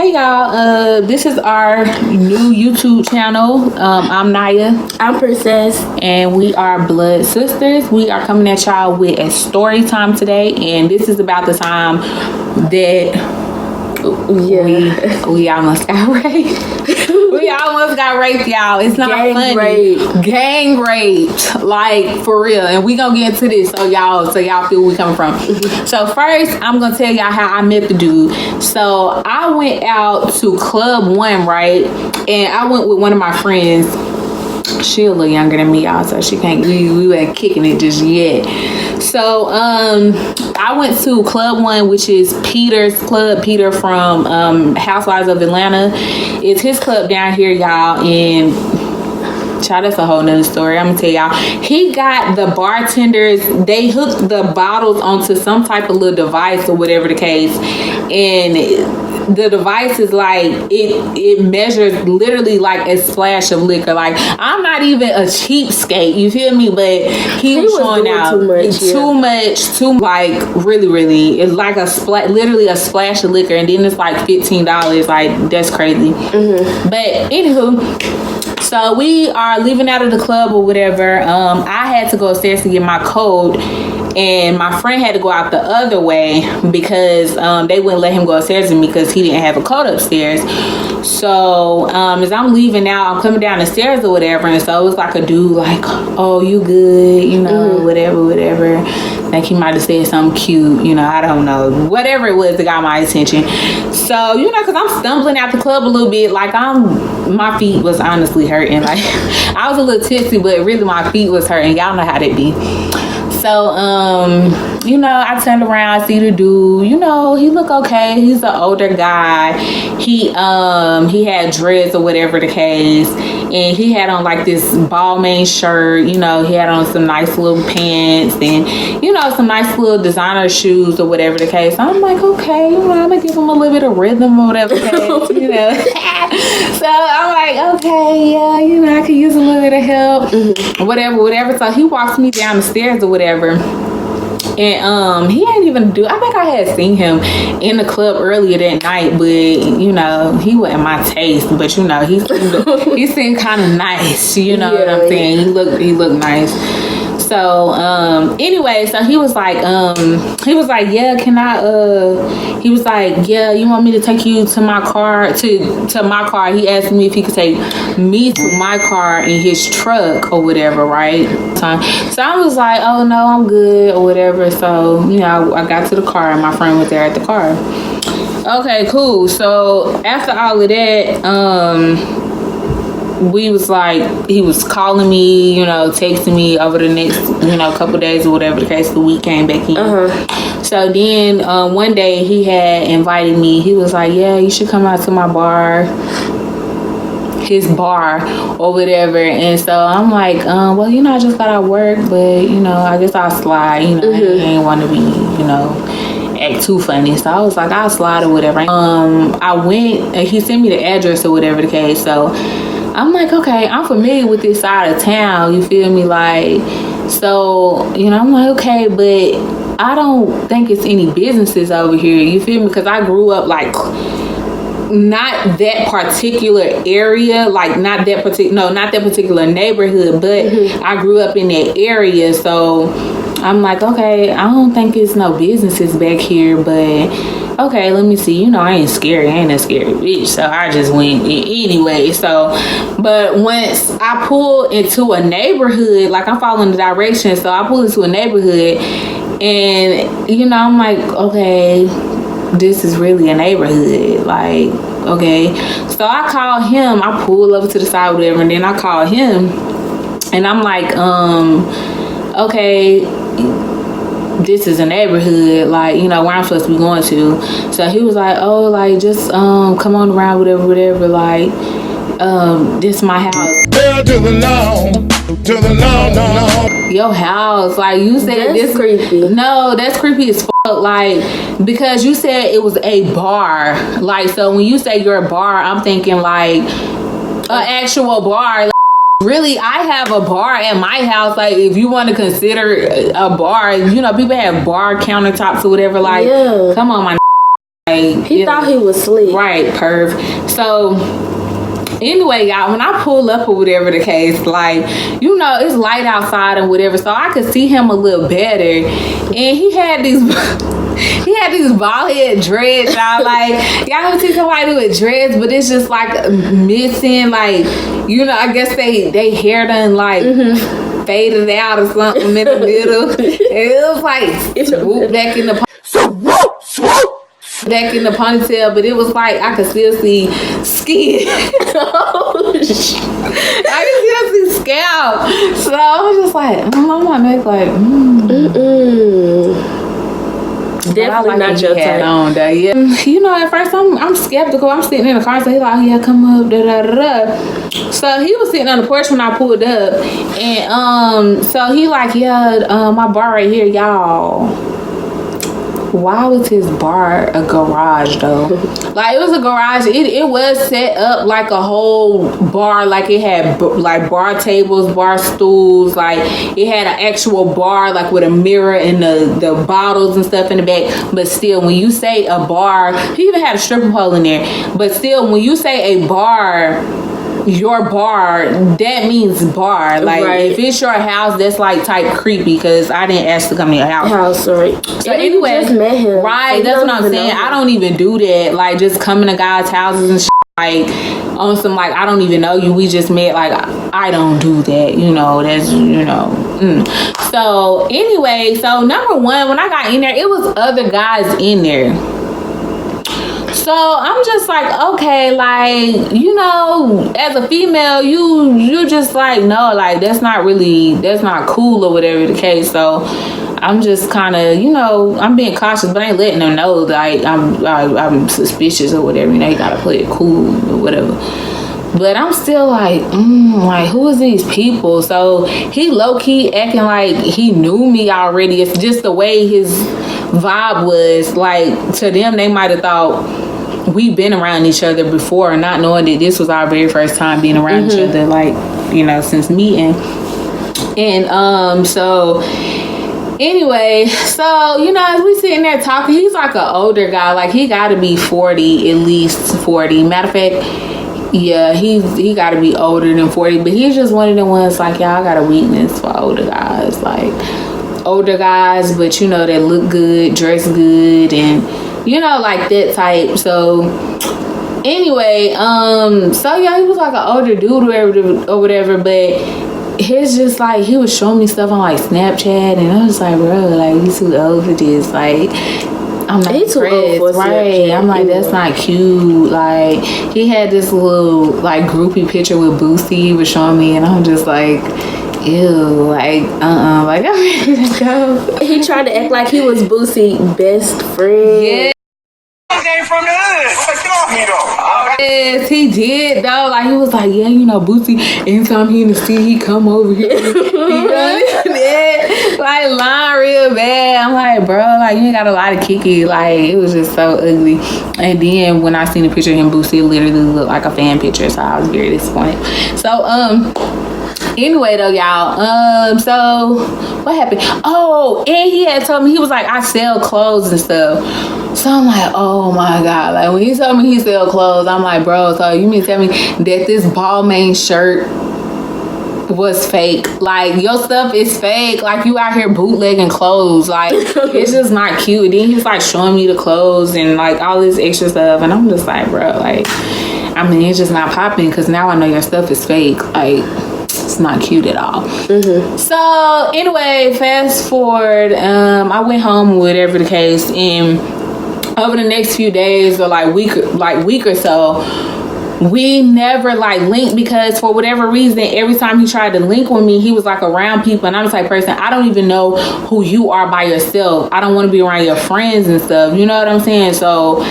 Hey y'all, this is our new YouTube channel. I'm Naya. I'm Princess. And we are Blood Sisters. We are coming at y'all with a story time today. And this is about the time that we almost got raped. We almost got raped, y'all. It's not funny. Gang raped. Like, for real. And we gonna get into this so y'all feel where we coming from. So first, I'm gonna tell y'all how I met the dude. So I went out to Club 1, right? And I went with one of my friends. She a little younger than me, y'all, so she can't. We weren't kicking it just yet. So I went to Club 1, which is Peter's club. Peter from Housewives of Atlanta. It's his club down here, y'all. And child, that's a whole nother story. I'm gonna tell y'all. He got the bartenders. They hooked the bottles onto some type of little device or whatever the case, and the device is like it measures literally like a splash of liquor. Like, I'm not even a cheapskate, you feel me? But he was showing out too much, like really. It's like literally a splash of liquor, and then it's like $15. Like, that's crazy. But anywho, so we are leaving out of the club or whatever. I had to go upstairs to get my code. And my friend had to go out the other way because they wouldn't let him go upstairs with me because he didn't have a code upstairs. So as I'm leaving out, I'm coming down the stairs or whatever. And so it was like a dude like, oh, you good? You know, whatever. Like, he might have said something cute. You know, I don't know. Whatever it was that got my attention. So, you know, because I'm stumbling out the club a little bit. Like, my feet was honestly hurting. Like, I was a little tipsy, but really my feet was hurting. Y'all know how that be. So, you know, I turned around, I see the dude, you know, he look okay. He's an older guy. He had dreads or whatever the case. And he had on like this Balmain shirt, you know, he had on some nice little pants and, you know, some nice little designer shoes or whatever the case. I'm like, okay, you know, I'm gonna give him a little bit of rhythm or whatever the case, you know. So I'm like, okay, yeah, you know, I could use a little bit of help, whatever. So he walks me down the stairs or whatever. And he ain't even I think I had seen him in the club earlier that night, but you know, he wasn't my taste. But you know, he seemed kind of nice, you know what I'm saying? He looked nice. So anyway, so he was like, yeah, can I he was like, yeah, you want me to take you to my car to my car. He asked me if he could take me to my car in his truck or whatever, right? So I was like, oh no, I'm good or whatever. So, you know, I got to the car and my friend was there at the car. Okay, cool. So after all of that, we was like, he was calling me, you know, texting me over the next, you know, couple days or whatever the case. The week came back in. So then one day he had invited me. He was like, yeah, you should come out to my bar, his bar or whatever. And so I'm like, well, you know, I just got out of work, but, you know, I guess I'll slide. You know, I ain't want to be, you know, act too funny. So I was like, I'll slide or whatever. I went and he sent me the address or whatever the case. So I'm like, okay, I'm familiar with this side of town, you feel me? Like, so, you know, I'm like, okay, but I don't think it's any businesses over here, you feel me? Because I grew up, like, not that particular area, like, not that particular neighborhood, but I grew up in that area, so I'm like, okay, I don't think it's no businesses back here, but okay, let me see. You know, I ain't scary. I ain't a scary bitch. So I just went anyway. So, but once I pulled into a neighborhood, like I'm following the directions. So I pulled into a neighborhood and, you know, I'm like, okay, this is really a neighborhood. Like, okay. So I call him. I pull over to the side, whatever. And then I call him and I'm like, okay, this is a neighborhood, like, you know, where I'm supposed to be going to. So he was like, oh, like, just come on around, whatever, like, this is my house. To the no. Your house, like, you said that's this creepy. No, that's creepy as fuck, like, because you said it was a bar. Like, so when you say you're a bar, I'm thinking like an actual bar. Like, really, I have a bar at my house. Like, if you want to consider a bar, you know, people have bar countertops or whatever. Like, come on, my He thought he was slick. Right, perv. So anyway, y'all, when I pull up or whatever the case, like, you know, it's light outside and whatever, so I could see him a little better. And he had these bald head dreads, y'all. Like, y'all ever see somebody with dreads, but it's just like missing, like, you know, I guess they hair done like faded out or something in the middle. And it was like swoop back in the ponytail, but it was like I could still see skin. I could still see scalp. So I was just like, on my neck, like, Definitely not your type. On, though. Yeah. You know, at first I'm skeptical. I'm sitting in the car, so he's like, yeah, come up, da da da. So he was sitting on the porch when I pulled up, and so he like, yeah, my bar right here, y'all. Why was his bar a garage though? Like, it was a garage. It was set up like a whole bar. Like, it had like bar tables, bar stools. Like, it had an actual bar, like with a mirror and the bottles and stuff in the back. But still, when you say a bar, he even had a stripper pole in there. But still, when you say a bar, your bar, that means bar. Like, if it's your house, that's like type creepy, because I didn't ask to come to your house. Right. So anyway, just met him, right? So that's what I'm saying. I don't even do that. Like, just coming to guys' houses and like on some like, I don't even know you. We just met. Like, I don't do that. You know, that's, you know. So anyway, so number one, when I got in there, it was other guys in there. So I'm just like, okay, like, you know, as a female, you just like, no, like, that's not cool or whatever the case. So I'm just kind of, you know, I'm being cautious, but I ain't letting them know, like, I'm suspicious or whatever. You know, you gotta play it cool or whatever. But I'm still like, like, who is these people? So he low-key acting like he knew me already. It's just the way his vibe was. Like, to them, they might have thought we've been around each other before, not knowing that this was our very first time being around each other, like, you know, since meeting. And so anyway, so, you know, as we sitting there talking, he's like an older guy. Like, he gotta be 40, at least 40. Matter of fact, yeah, he gotta be older than 40, but he's just one of the ones like, y'all got a weakness for older guys. Like, older guys, but, you know, that look good, dress good, and, you know, like that type. So anyway, so yeah, he was like an older dude or whatever, but he's just like, he was showing me stuff on like Snapchat, and I was like, bro, like, you too old for this. Like, I'm not impressed, right? I'm like, that's not cute. Like, he had this little like groupie picture with Boosie he was showing me, and I'm just like, ew, like, like, I'm ready to go. He tried to act like he was Boosie's best friend. Yeah. Came from the hood. Get off me though. Yes, he did though. Like, he was like, yeah, you know, Boosie, anytime he in the city, he come over here. He done that. Like, lying real bad. I'm like, bro, like, you ain't got a lot of kiki. Like, it was just so ugly. And then when I seen the picture of him, Boosie, it literally looked like a fan picture. So I was very disappointed. So, anyway though, y'all, so what happened? Oh, and he had told me, he was like, I sell clothes and stuff. So I'm like, oh my god. Like, when he told me he sell clothes, I'm like, bro, so you mean to tell me that this Balmain shirt was fake? Like, your stuff is fake. Like, you out here bootlegging clothes. Like, it's just not cute. And then he was like showing me the clothes and like all this extra stuff, and I'm just like, bro, like, I mean, it's just not popping, because now I know your stuff is fake. Like, it's not cute at all. So anyway, fast forward, I went home, whatever the case, and over the next few days or like week or so, we never like linked, because for whatever reason, every time he tried to link with me, he was like around people, and I'm the type of person, I don't even know who you are by yourself. I don't want to be around your friends and stuff, you know what I'm saying? So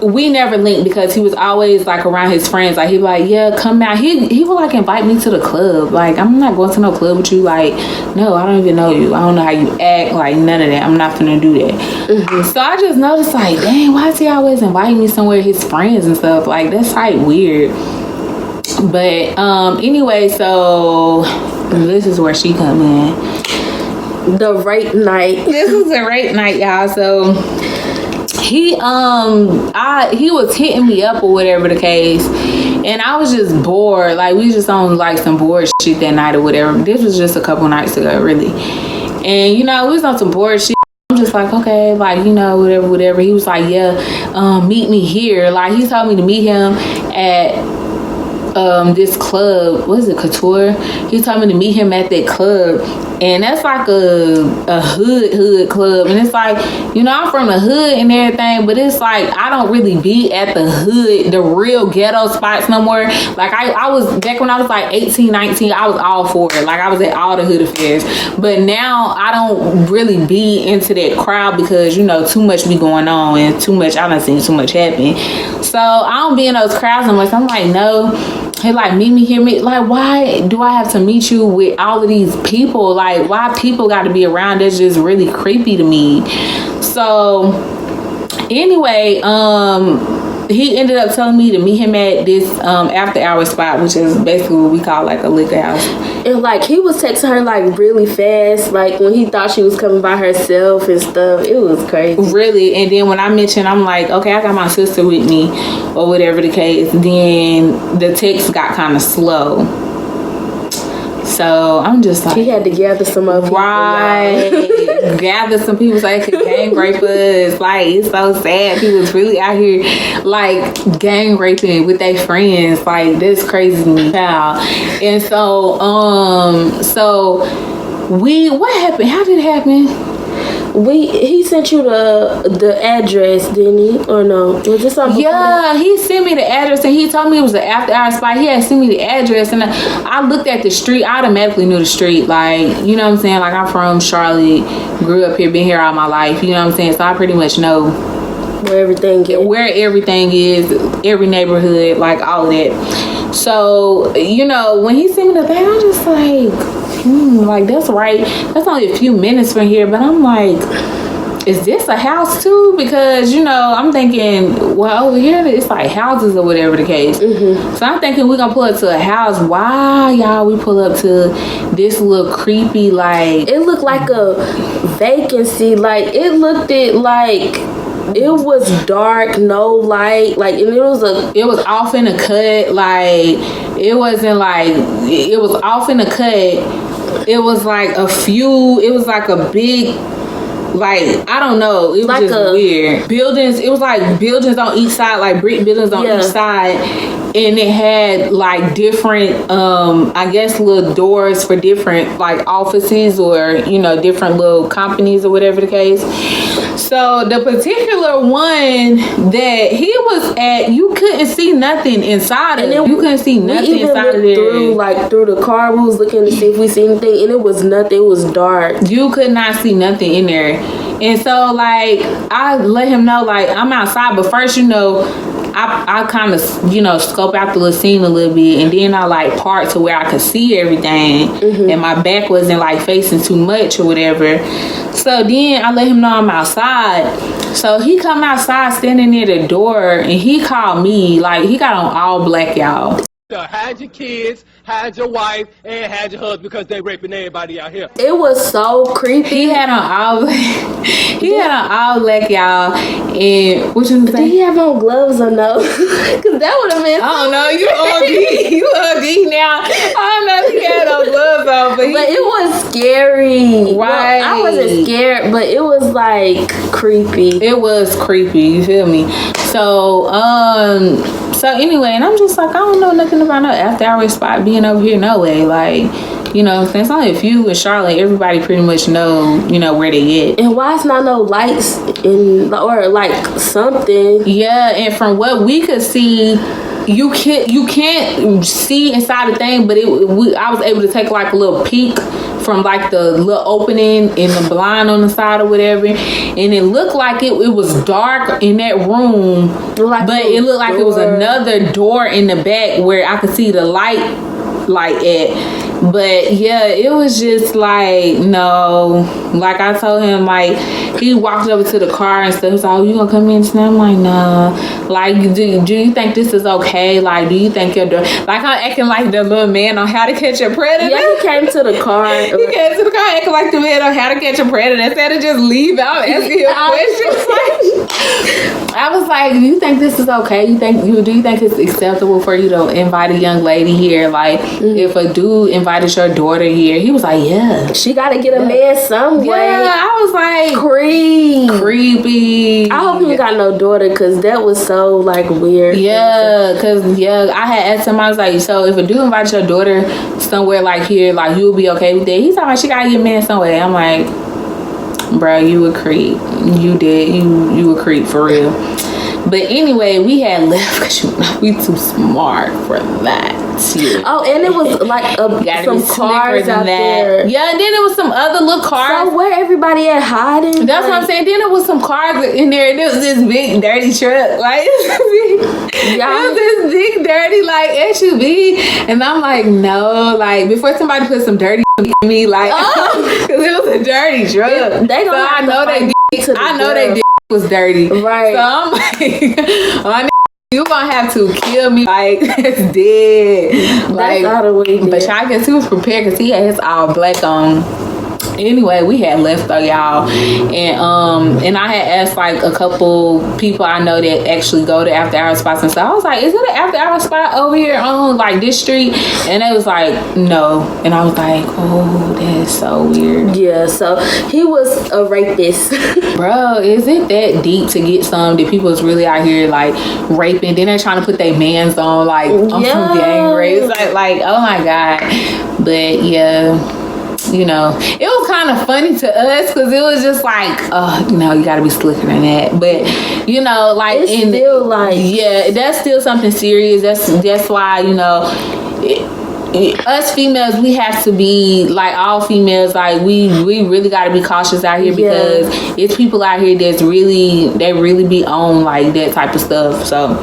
we never linked, because he was always like around his friends. Like, he'd be like, yeah, come out. He would like invite me to the club. Like, I'm not going to no club with you. Like, no, I don't even know you. I don't know how you act. Like, none of that. I'm not gonna do that. So I just noticed, like, dang, why is he always inviting me somewhere, his friends and stuff? Like, that's like weird. But anyway, so this is where she come in. The rape night. This was a rape night, y'all. So he was hitting me up or whatever the case, and I was just bored. Like, we just on like some bored shit that night or whatever. This was just a couple nights ago, really. And we was on some bored shit. I'm just like, okay, like, whatever. He was like, yeah, meet me here. Like, he told me to meet him at this club. What is it, Couture? He told me to meet him at that club, and that's like a hood club. And it's like, I'm from the hood and everything, but it's like I don't really be at the hood, the real ghetto spots no more. Like, I was back when I was like 18, 19, I was all for it. Like, I was at all the hood affairs, but now I don't really be into that crowd because too much be going on, and I done seen too much happen. So I don't be in those crowds unless I'm like, no. He like, meet me here. Like, why do I have to meet you with all of these people? Like, why people got to be around? That's just really creepy to me. So anyway, he ended up telling me to meet him at this after hour spot, which is basically what we call like a liquor house. And like, he was texting her like really fast, like when he thought she was coming by herself and stuff. It was crazy. Really. And then when I mentioned, I'm like, okay, I got my sister with me or whatever the case, then the text got kind of slow. So I'm just like, he had to gather some other people. Right. Gather some people so they could gang rape us. Like, it's so sad. He was really out here like gang raping with their friends. Like, that's crazy to me, child. And so, what happened? How did it happen? He sent you the address, didn't he? Or no? Was this something? Yeah, he sent me the address, and he told me it was an after hour spot. He had sent me the address, and I looked at the street. I automatically knew the street. Like, you know what I'm saying? Like, I'm from Charlotte, grew up here, been here all my life. You know what I'm saying? So I pretty much know where everything is, every neighborhood, like all of that. So, when he sent me the thing, I'm just like, that's right. That's only a few minutes from here. But I'm like, is this a house too? Because, I'm thinking, well, over here, it's like houses or whatever the case. Mm-hmm. So I'm thinking we're going to pull up to a house. Why, y'all, we pull up to this little creepy, like... It looked like a vacancy. Like, it looked like... It was dark, no light, like, and it was off in the cut, like, it wasn't like, it was off in the cut. It was like it was like a big, like, I don't know, it was like just weird. Buildings, it was like buildings on each side, like brick buildings on each side. And it had like different, I guess, little doors for different like offices or, different little companies or whatever the case. So the particular one that he was at, you couldn't see nothing inside of it. You couldn't see nothing inside of there. Through the car, we was looking to see if we see anything, and it was nothing. It was dark. You could not see nothing in there. And so, like, I let him know, like, I'm outside, but first, I kind of, scope out the little scene a little bit, and then I like park to where I could see everything, and my back wasn't like facing too much or whatever. So then I let him know I'm outside. So he come outside standing near the door, and he called me, like, he got on all black, y'all. Hide your kids, hide your wife, and hide your husband because they raping everybody out here. It was so creepy. He had on all black, y'all. And what you say? Did he have on gloves or no? Because that would have been. I don't know. You OD now. I don't know if he had no gloves on, but it was scary. Right. Well, I wasn't scared, but it was like creepy. It was creepy. You feel me? So anyway, and I'm just like, I don't know nothing about no after hour spot being over here, no way. Like, there's only a few in Charlotte. Everybody pretty much know, where they at. And why is not no lights or like something? Yeah, and from what we could see, you can't see inside the thing, but I was able to take like a little peek from like the little opening in the blind on the side or whatever, and it looked like it was dark in that room, but it looked like it was another door in the back where I could see the light at. But yeah, it was just like, no. Like I told him, like, he walked over to the car and stuff. He was like, oh, you gonna come in and I'm like, nah. Like, do you think this is okay? Like, do you think you're doing, like, I'm acting like the little man on How to Catch a Predator. Yeah, he came to the car. He came to the car acting like the man on How to Catch a Predator instead of just leave out asking him questions. I was like, do you think this is okay? Do you think it's acceptable for you to invite a young lady here? Like, if a dude invited your daughter here, he was like, yeah. She gotta get a man some way. Yeah, I was like, creepy. I hope he got no daughter, because that was so, like, weird. Yeah, because, I had asked him, I was like, so if a dude invites your daughter somewhere like here, like, you'll be okay with that? He's talking about she gotta get a man somewhere. I'm like, bro, you a creep. You did. You a creep for real. But anyway, we had left because we too smart for that. Yeah. Oh, and it was like some cars out there. Yeah, and then there was some other little cars. So where everybody at hiding? That's what I'm saying. Then there was some cars in there, and there was this big dirty truck. Like, it was this big dirty like SUV, and I'm like, no, like before somebody put some dirty in me, like, because it was a dirty truck. They so I know they did was dirty, right? So I'm like, you gonna have to kill me, like, it's dead. Like, that's all the way. But I guess he was prepared because he had his all black on. Anyway, we had left though, y'all, and I had asked like a couple people I know that actually go to after hour spots and stuff. I was like, is it an after hour spot over here on like this street? And they was like, no. And I was like, oh, that's so weird. Yeah, so he was a rapist. Bro, is it that deep to get some that people is really out here like raping? Then they're trying to put their mans on like on some gang rape. Like, oh my God. But yeah, you know, it was kind of funny to us because it was just like, you gotta be slicker than that. But you know, like, it's still like, yeah, that's still something serious. That's why, you know, us females, we have to be like all females. Like we really got to be cautious out here because it's people out here that's really be on like that type of stuff. So,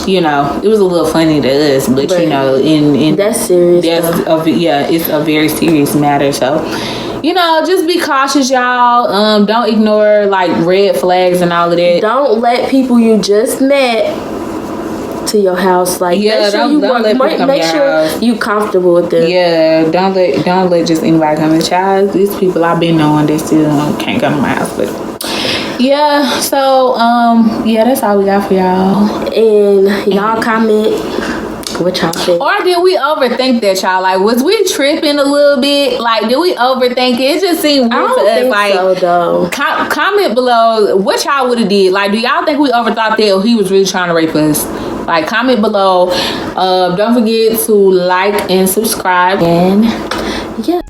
you know, it was a little funny to us, but you know, in that's serious. It's a very serious matter. So, you know, just be cautious, y'all. Don't ignore like red flags and all of that. Don't let people you just met to your house. Like, make sure you comfortable with them. Yeah, don't let just anybody come to child. These people I've been knowing, they still can't come to my house, but yeah. So that's all we got for y'all. And y'all comment what y'all think. Or did we overthink that, y'all? Like, was we tripping a little bit? Like, did we overthink it? It just seemed weird to us. Like, so, though. Comment below what y'all would have did. Like, do y'all think we overthought that or he was really trying to rape us? Like, comment below. Don't forget to like and subscribe. And yeah.